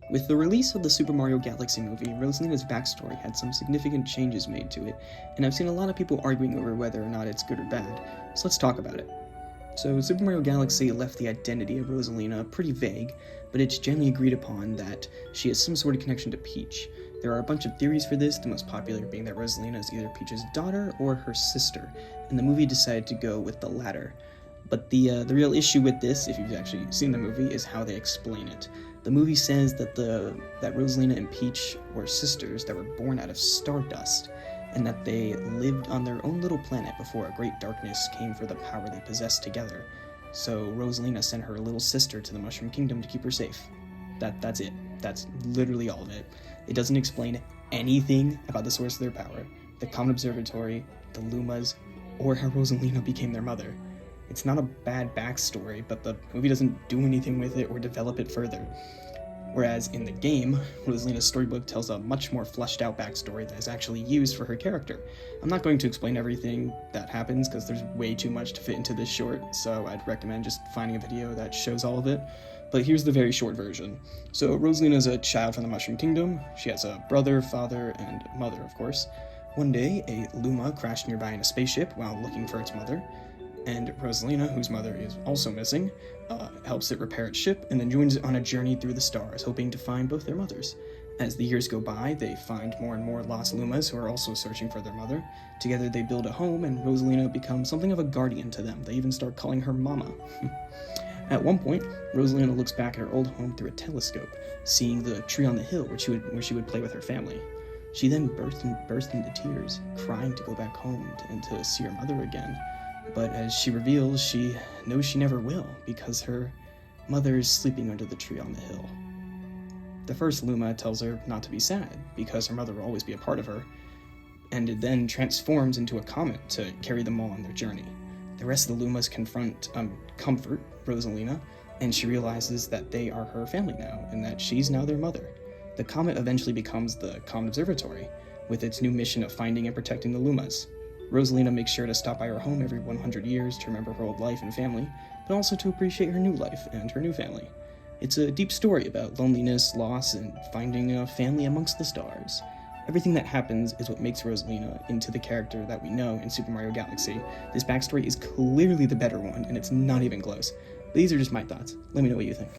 With the release of the Super Mario Galaxy movie, Rosalina's backstory had some significant changes made to it, and I've seen a lot of people arguing over whether or not it's good or bad, so let's talk about it. So, Super Mario Galaxy left the identity of Rosalina pretty vague, but it's generally agreed upon that she has some sort of connection to Peach. There are a bunch of theories for this, the most popular being that Rosalina is either Peach's daughter or her sister, and the movie decided to go with the latter. But the real issue with this, if you've actually seen the movie, is how they explain it. The movie says that Rosalina and Peach were sisters that were born out of stardust, and that they lived on their own little planet before a great darkness came for the power they possessed together. So Rosalina sent her little sister to the Mushroom Kingdom to keep her safe. That's it. That's literally all of it. It doesn't explain anything about the source of their power, the Comet Observatory, the Lumas, or how Rosalina became their mother. It's not a bad backstory, but the movie doesn't do anything with it or develop it further. Whereas in the game, Rosalina's storybook tells a much more fleshed out backstory that is actually used for her character. I'm not going to explain everything that happens because there's way too much to fit into this short, so I'd recommend just finding a video that shows all of it. But here's the very short version. So Rosalina is a child from the Mushroom Kingdom. She has a brother, father, and mother, of course. One day, a Luma crashed nearby in a spaceship while looking for its mother, and Rosalina, whose mother is also missing, helps it repair its ship and then joins it on a journey through the stars, hoping to find both their mothers. As the years go by, they find more and more lost Lumas who are also searching for their mother. Together they build a home, and Rosalina becomes something of a guardian to them. They even start calling her Mama. At one point, Rosalina looks back at her old home through a telescope, seeing the tree on the hill where she would play with her family. She then burst into tears, crying to go back home and to see her mother again. But as she reveals, she knows she never will, because her mother is sleeping under the tree on the hill. The first Luma tells her not to be sad, because her mother will always be a part of her, and it then transforms into a comet to carry them all on their journey. The rest of the Lumas comfort Rosalina, and she realizes that they are her family now, and that she's now their mother. The comet eventually becomes the Comet Observatory, with its new mission of finding and protecting the Lumas. Rosalina makes sure to stop by her home every 100 years to remember her old life and family, but also to appreciate her new life and her new family. It's a deep story about loneliness, loss, and finding a family amongst the stars. Everything that happens is what makes Rosalina into the character that we know in Super Mario Galaxy. This backstory is clearly the better one, and it's not even close. But these are just my thoughts. Let me know what you think.